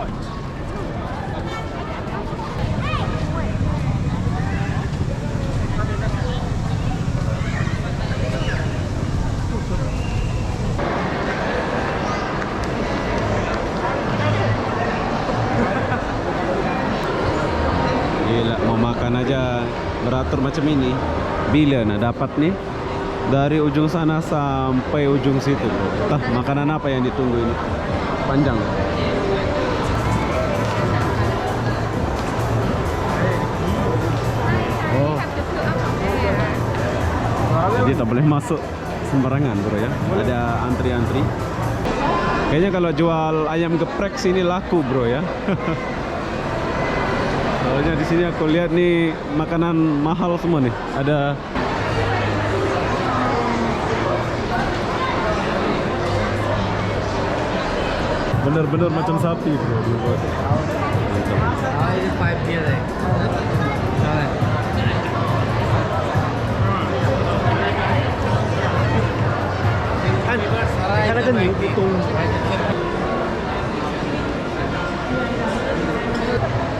Gila, mau makan aja beratur macam ini. Bila nak dapat nih? Dari ujung sana sampai ujung situ. Entah makanan apa yang ditunggu ini. Panjang. Oh. Jadi tak boleh masuk sembarangan, bro ya. Ada antri-antri. Kayaknya kalau jual ayam geprek sini laku, bro ya. Soalnya di sini aku lihat nih makanan mahal semua nih. Ada bener-bener macam sapi, bro.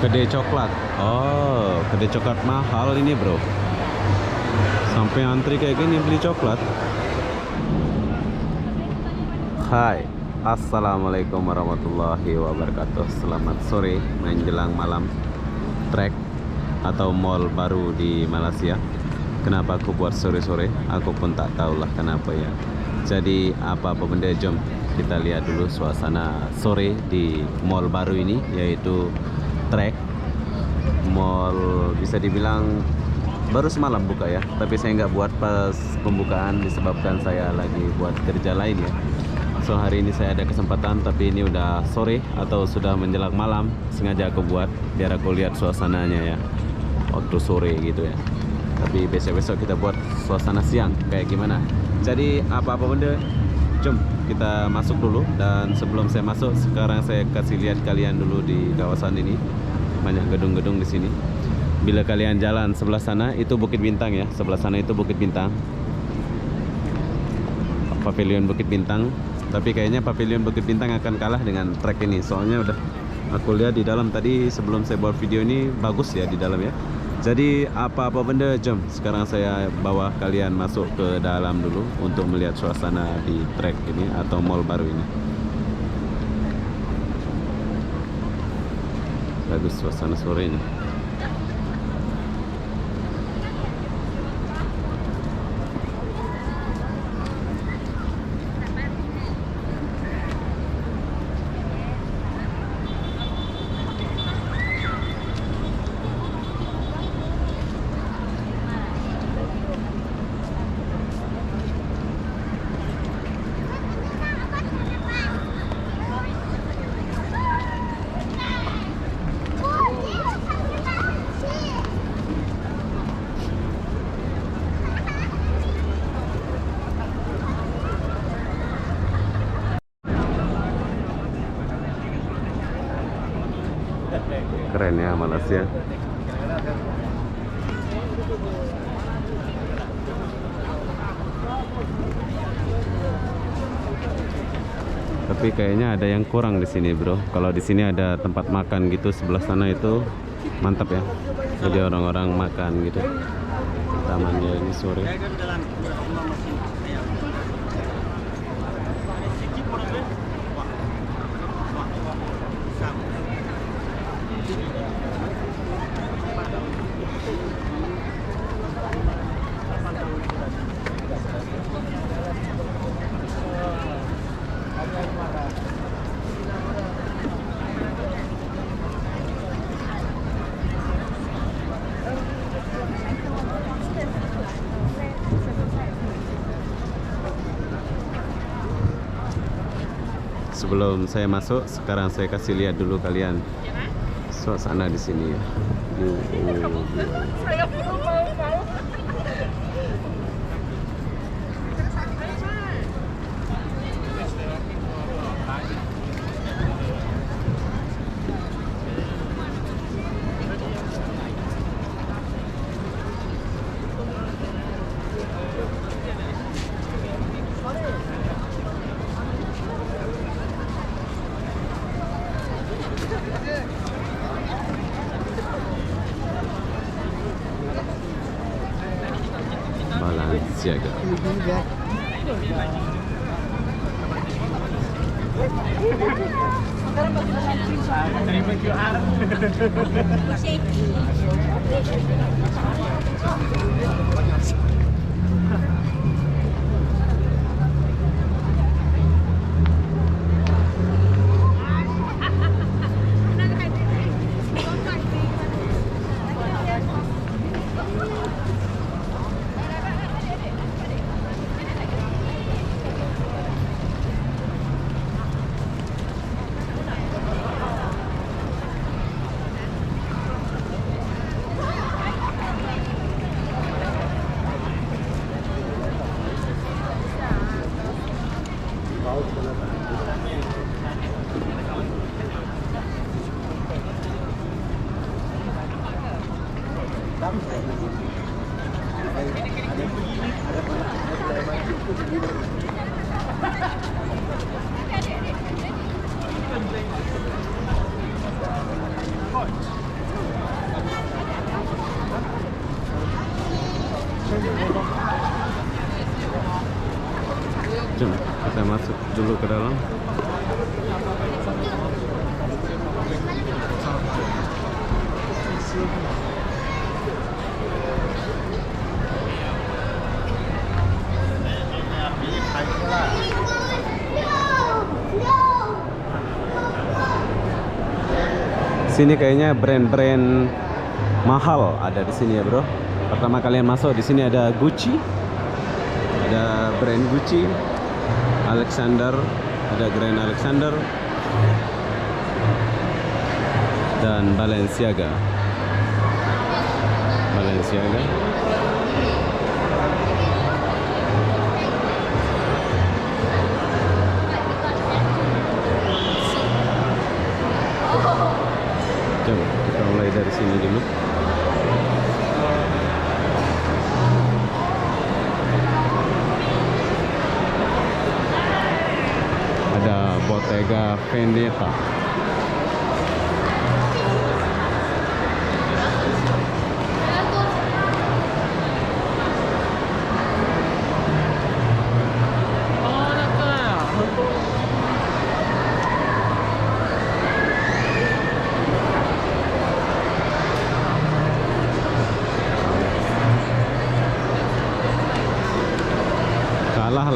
Kedai coklat. Oh, kedai coklat mahal ini, bro. Sampai antri kayak gini beli coklat. Hai, assalamualaikum warahmatullahi wabarakatuh. Selamat sore menjelang malam. Trek atau mall baru di Malaysia. Kenapa aku buat sore-sore? Aku pun tak tahulah kenapa ya. Jadi apa-apa benda, jom kita lihat dulu suasana sore di mall baru ini, yaitu Trek. Mall bisa dibilang baru semalam buka ya, tapi saya nggak buat pas pembukaan disebabkan saya lagi buat kerja lain ya. So hari ini saya ada kesempatan, tapi ini udah sore atau sudah menjelang malam. Sengaja aku buat biar aku lihat suasananya ya, waktu sore gitu ya. Tapi besok-besok kita buat suasana siang kayak gimana. Jadi apa-apa benda, jom kita masuk dulu. Dan sebelum saya masuk, sekarang saya kasih lihat kalian dulu di kawasan ini. Banyak gedung-gedung di sini. Bila kalian jalan sebelah sana itu Bukit Bintang ya, sebelah sana itu Bukit Bintang, Pavilion Bukit Bintang. Tapi kayaknya Pavilion Bukit Bintang akan kalah dengan Trek ini. Soalnya udah aku lihat di dalam tadi sebelum saya buat video ini, bagus ya di dalam ya. Jadi apa-apa benda, jom sekarang saya bawa kalian masuk ke dalam dulu untuk melihat suasana di Trek ini atau mall baru ini. Bagus suasana sorenya. Keren ya Malaysia. Tapi kayaknya ada yang kurang di sini, bro. Kalau di sini ada tempat makan gitu, sebelah sana itu mantap ya. Jadi orang-orang makan gitu. Tamannya ini sore. Sebelum saya masuk, sekarang saya kasih lihat dulu kalian suasana di sini ya. Balenciaga. Jom kita masuk dulu ke dalam. Sini kayaknya brand-brand mahal ada di sini ya, bro. Pertama kalian masuk di sini ada Gucci, ada brand Gucci, Alexander, ada Grand Alexander, dan Balenciaga. Balenciaga. Coba kita mulai dari sini dulu. Ada Bottega Veneta. Kalah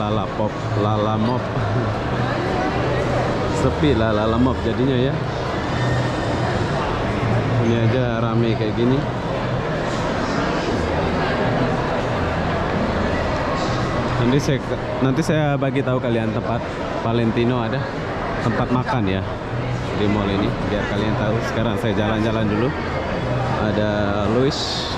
Lalamop. Sepi Lalamop jadinya ya. Ini aja rame kayak gini. Nanti saya bagi tahu kalian tempat Valentino ada tempat makan ya di mall ini biar kalian tahu. Sekarang saya jalan-jalan dulu. Ada Louis.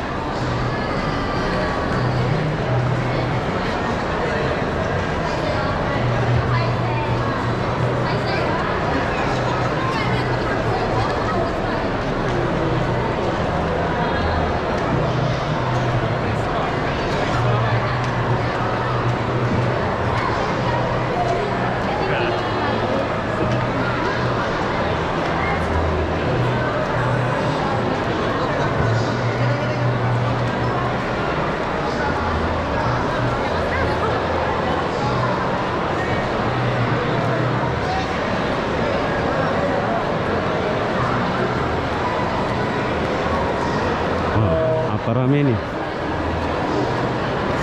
Apa rame nih?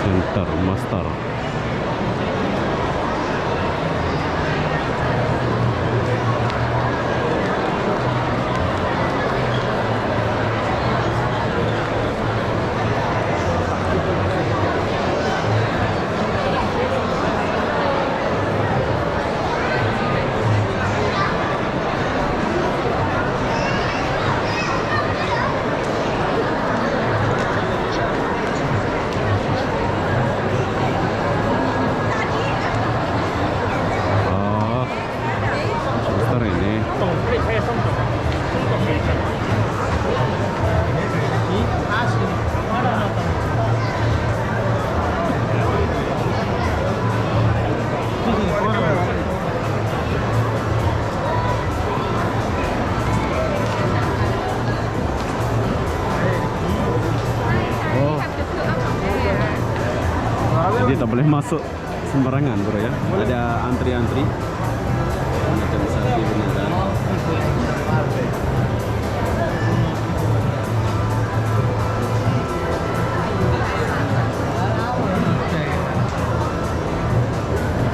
Center Master. boleh masuk sembarangan bro ya. Ada antri-antri macam sapi beneran.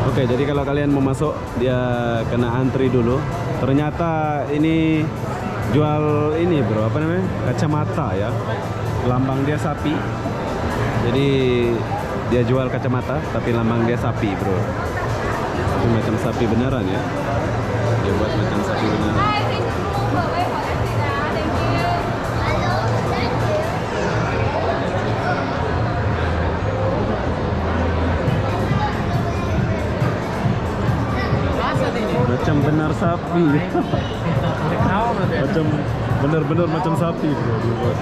Oke, jadi kalau kalian mau masuk dia kena antri dulu. Ternyata ini jual ini bro, apa namanya, kacamata ya. Lambang dia sapi. Jadi dia jual kacamata tapi lambang dia sapi bro. Itu macam sapi beneran ya. Dia buat macam sapi beneran. Macam benar sapi. Macam benar-benar macam sapi bro dia buat.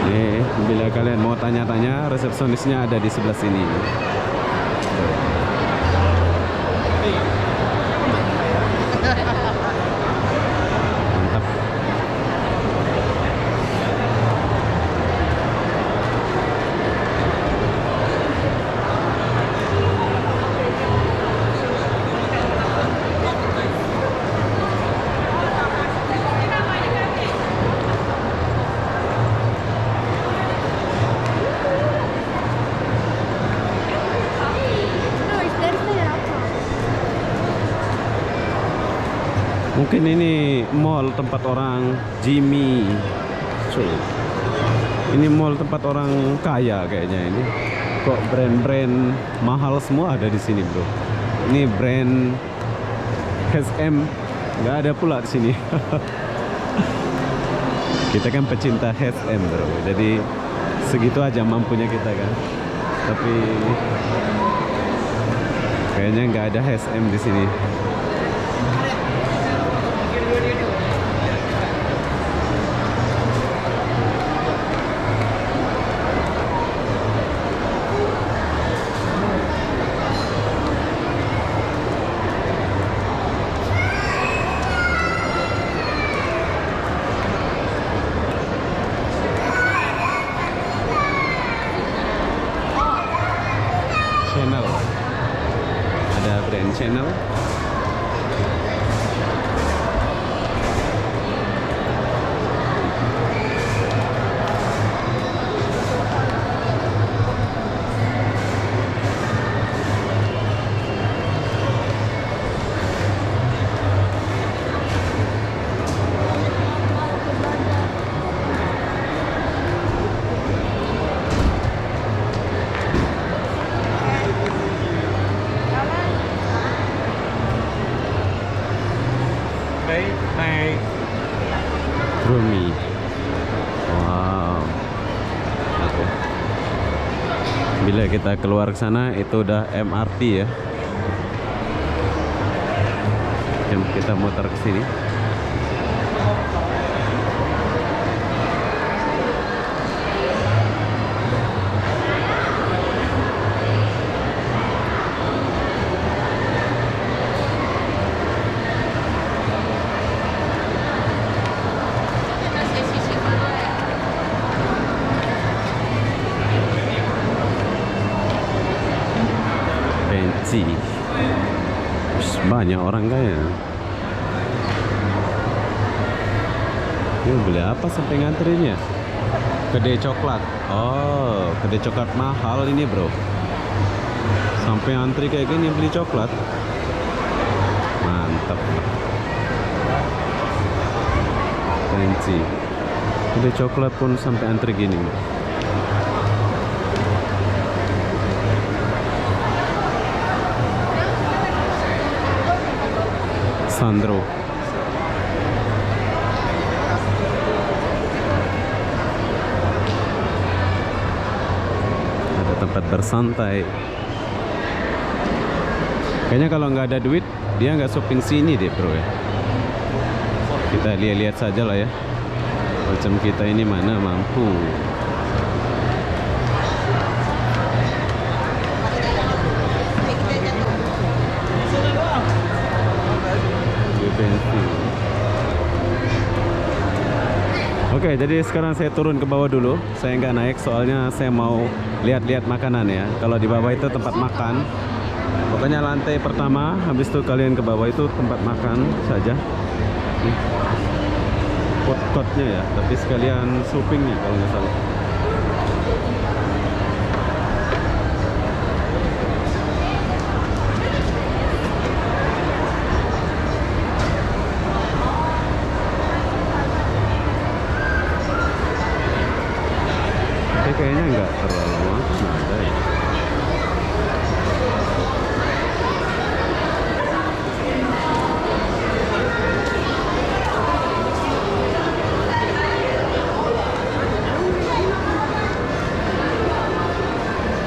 Nih, bila kalian mau tanya-tanya, resepsionisnya ada di sebelah sini. Mantap. Mungkin ini mall tempat orang Jimmy. Cuy. Ini mall tempat orang kaya kayaknya ini. Kok brand-brand mahal semua ada di sini, bro. Ini brand H&M nggak ada pula di sini. Kita kan pecinta H&M, bro. Jadi segitu aja mampunya kita kan. Tapi kayaknya nggak ada H&M di sini. Channel, ada brand Channel. Rumi. Wow. Oke. Bila kita keluar ke sana itu udah MRT ya. Kita muter ke sini. Pensi. Banyak orang kaya. Ini beli apa sampai ngantrinya? Kedai coklat. Oh, kedai coklat mahal ini bro. Sampai antri kayak gini beli coklat. Mantap. Pensi. Kedai coklat pun sampai antri gini. Sandro. Ada tempat bersantai. Kayaknya kalau nggak ada duit dia nggak shopping sini deh bro ya. Kita lihat-lihat saja lah ya. Macam kita ini mana mampu. bensin. Oke, jadi sekarang saya turun ke bawah dulu. Saya nggak naik soalnya saya mau lihat-lihat makanan ya. Kalau di bawah itu tempat makan. Pokoknya lantai pertama, habis itu kalian ke bawah itu tempat makan saja. Food courtnya ya, tapi sekalian shoppingnya kalau nggak salah. Tapi kayaknya nggak terlalu lama ada ya.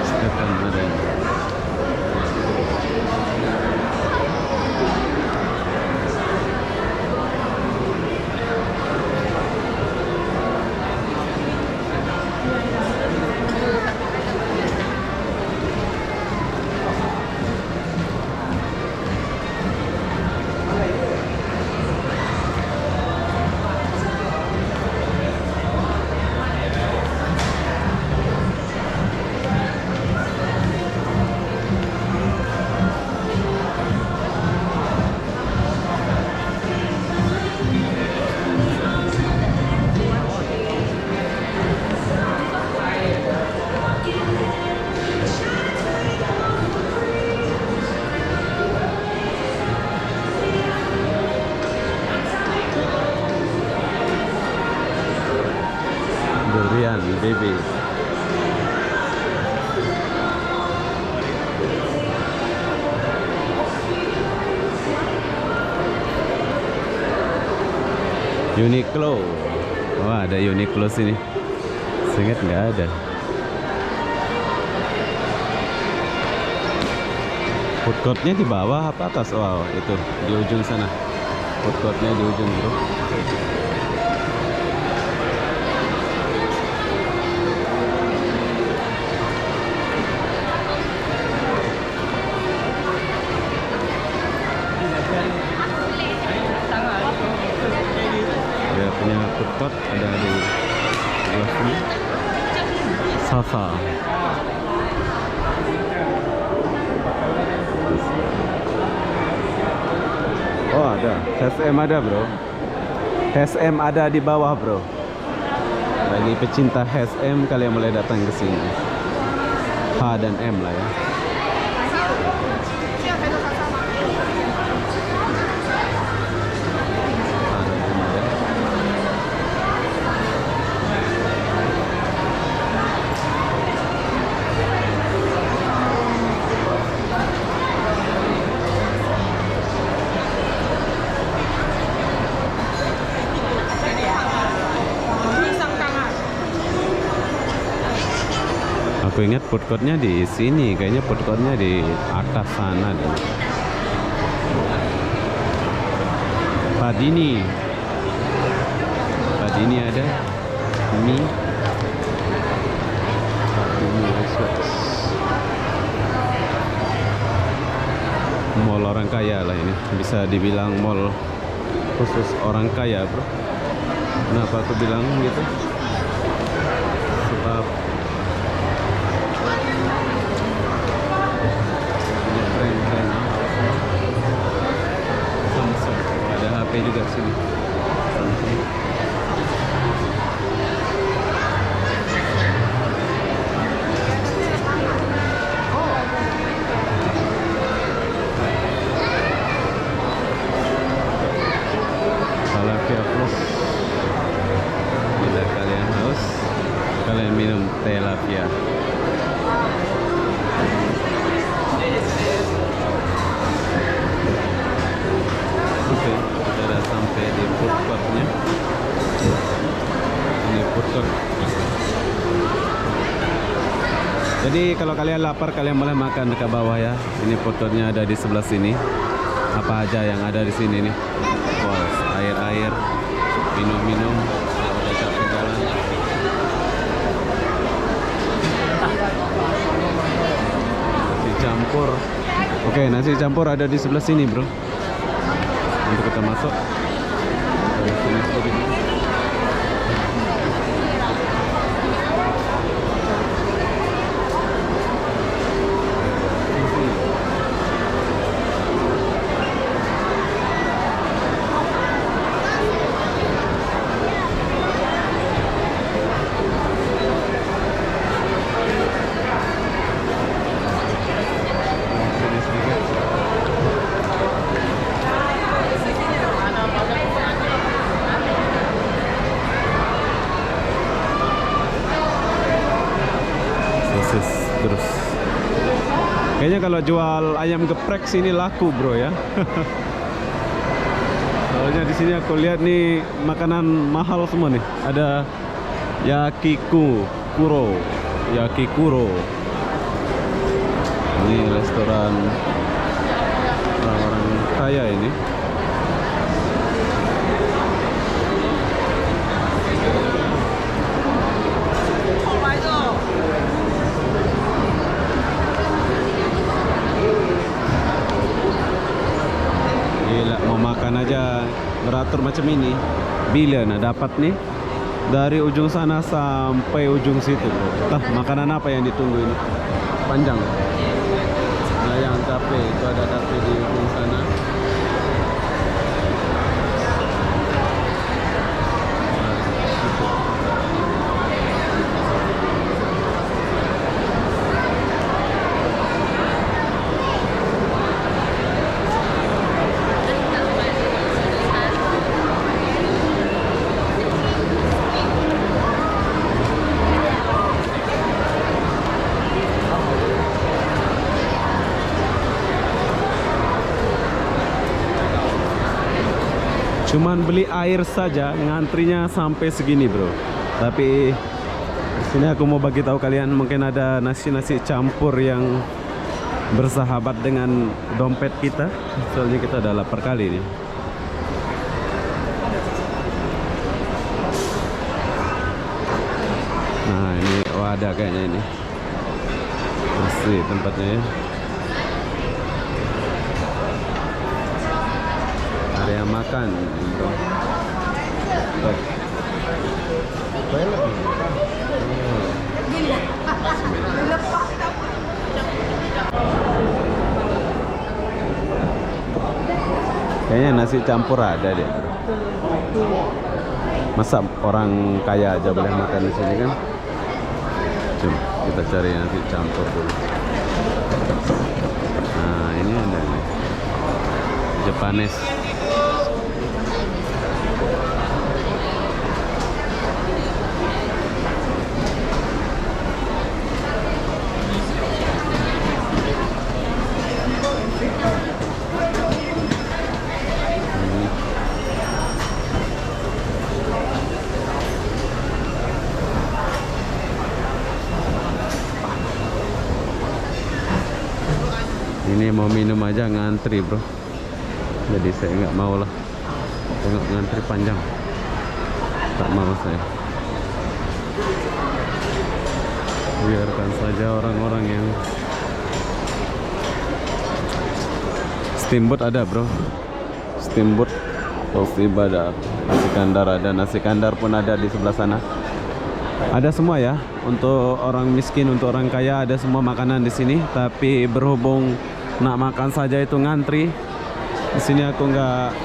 Stefan ada. Durian, baby. Uniqlo. Wah, ada Uniqlo sini. Seingat nggak ada. Food courtnya di bawah apa atas? Wow, itu di ujung sana. Food courtnya di ujung, bro. Dia punya food court ada di sebelah sini. Safa. Oh, ada. SM ada, bro. SM ada di bawah, bro. Bagi pecinta SM, kalian boleh datang ke sini. H dan M lah ya. Aku ingat food courtnya di sini, kayaknya food courtnya di atas sana deh. Padini ada mie. Padini Express. Mall orang kaya lah ini, bisa dibilang mall khusus orang kaya, bro. Kenapa aku bilang gitu? Sebab Samsung, ada HP juga sini. Samsung. Salafia Plus. Bila kalian haus, kalian minum teh Lavia. Oke, kita sudah sampai di food courtnya. Ini food court. Jadi kalau kalian lapar, kalian boleh makan ke bawah ya. Ini food courtnya ada di sebelah sini. Apa aja yang ada di sini nih? Wow, air-air, minum-minum. Ada capek jalan. Nasi campur. Oke, nasi campur ada di sebelah sini, bro. untuk kita masuk dari sini sedikit. Terus kayaknya kalau jual ayam geprek sini laku bro ya. Soalnya di sini aku lihat nih makanan mahal semua nih. Ada yakikuro. Ini restoran orang-orang kaya ini. Makan aja beratur macam ini bila dapat nih dari ujung sana sampai ujung situ bro. Entah makanan apa yang ditunggu ini panjang. Nah yang kafe itu ada kafe di ujung sana. Cuman beli air saja ngantrinya sampai segini bro. Tapi sini aku mau bagi tahu kalian, mungkin ada nasi campur yang bersahabat dengan dompet kita. Soalnya kita udah lapar kali nih. Nah ini wadah kayaknya ini bersih tempatnya ya. Area makan bro. Kayaknya nasi campur ada deh bro. Masa orang kaya aja boleh makan di sini kan? Coba kita cari nasi campur dulu. Nah ini ada nih Japanese. Ini mau minum aja ngantri bro. Jadi saya nggak mau lah. Tengok ngantri panjang. Tak mau saya. Biarkan saja orang-orang yang steamboat ada bro. Steamboat, roti badar, nasi kandar ada. Nasi kandar pun ada di sebelah sana. Ada semua ya. Untuk orang miskin, untuk orang kaya ada semua makanan di sini. Tapi berhubung nak makan saja itu ngantri, di sini aku nggak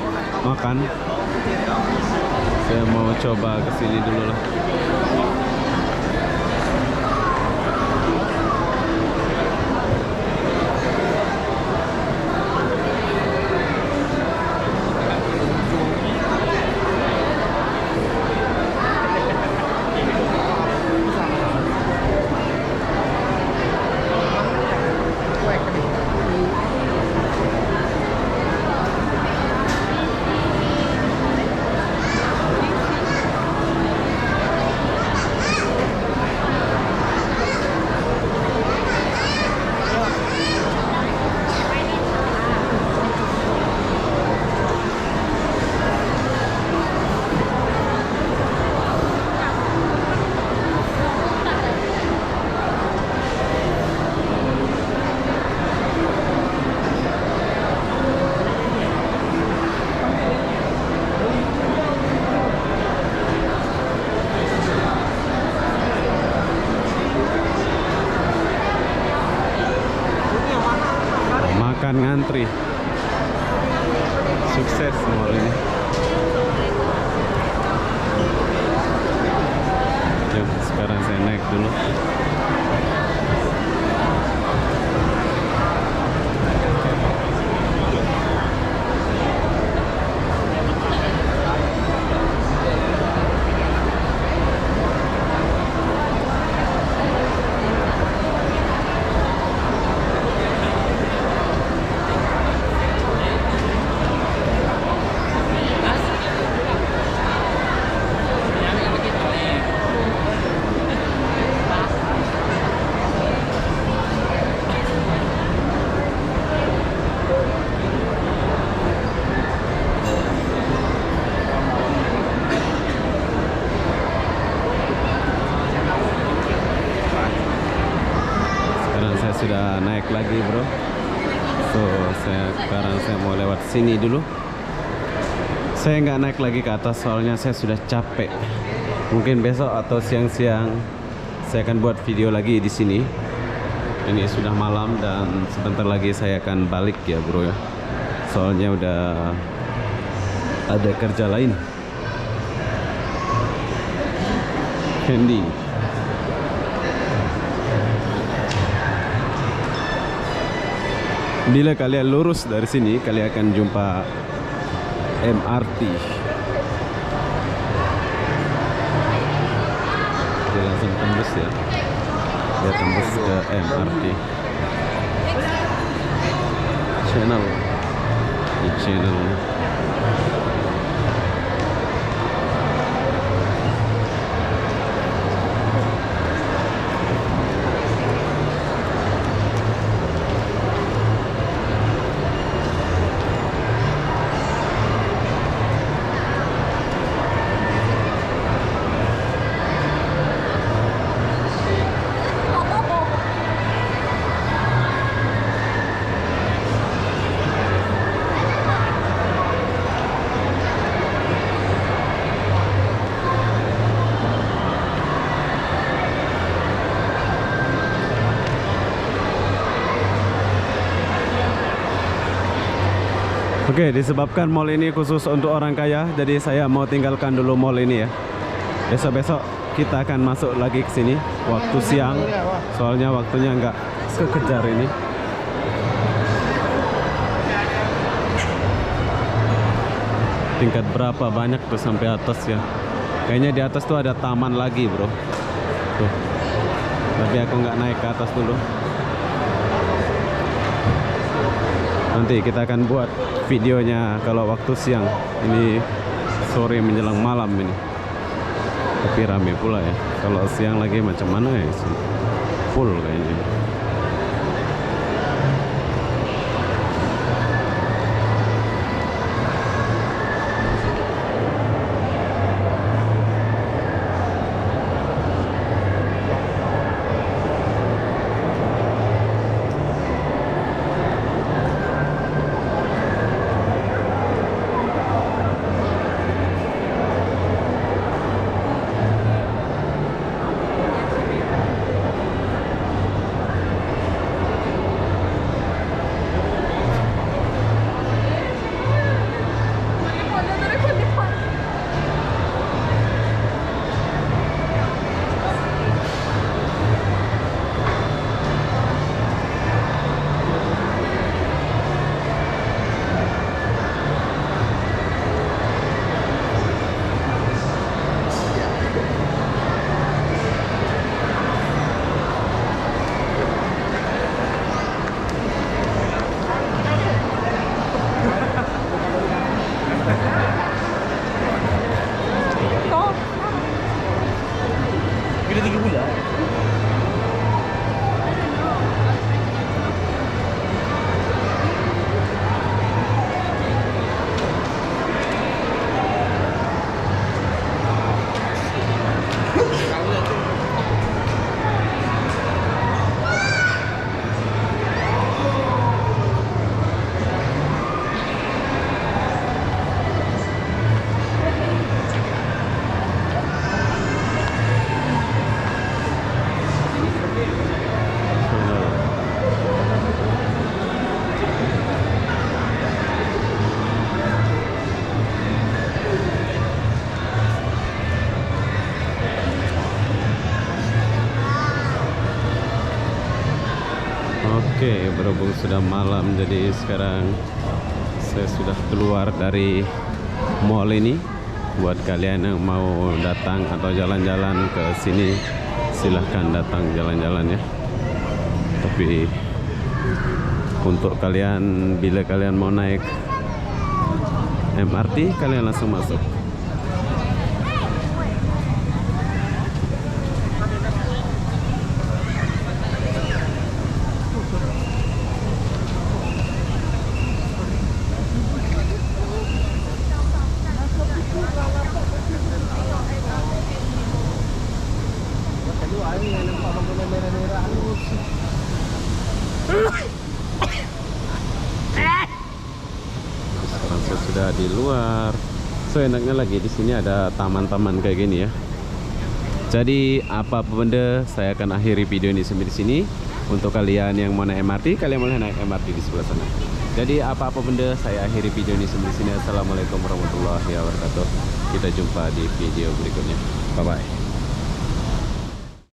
makan. Saya mau coba ke sini dulu lah. Makan ngantri. Sukses mall ini. Yuk, sekarang saya naik dulu. Sudah naik lagi bro. So sekarang saya mau lewat sini dulu. Saya nggak naik lagi ke atas soalnya saya sudah capek. Mungkin besok atau siang-siang saya akan buat video lagi di sini. Ini sudah malam dan sebentar lagi saya akan balik ya bro ya. Soalnya udah ada kerja lain. Candy. Bila kalian lurus dari sini, kalian akan jumpa MRT. Dia langsung tembus ya. Dia tembus ke MRT. Channel. Di channel. Oke, disebabkan mall ini khusus untuk orang kaya, jadi saya mau tinggalkan dulu mall ini ya. Besok-besok kita akan masuk lagi ke sini waktu siang, soalnya waktunya nggak sekejar ini. Tingkat berapa banyak tuh sampai atas ya. Kayaknya di atas tuh ada taman lagi bro. Tuh. Tapi aku nggak naik ke atas dulu. Nanti kita akan buat videonya kalau waktu siang. Ini sore menjelang malam ini. Tapi rame pula ya. Kalau siang lagi macam mana ya? Full kayaknya. berhubung sudah malam, jadi sekarang saya sudah keluar dari mall ini. Buat kalian yang mau datang atau jalan-jalan ke sini, silahkan datang jalan-jalan ya. Tapi untuk kalian, bila kalian mau naik MRT, kalian langsung masuk. Sekarang saya sudah di luar. So enaknya lagi di sini ada taman-taman kayak gini ya. Jadi apa benda, saya akan akhiri video ini sampai di sini. Untuk kalian yang mau naik MRT, kalian boleh naik MRT di sebelah sana. Jadi apa-apa benda, saya akhiri video ini sampai di sini. Assalamualaikum warahmatullahi wabarakatuh. Kita jumpa di video berikutnya. Bye bye.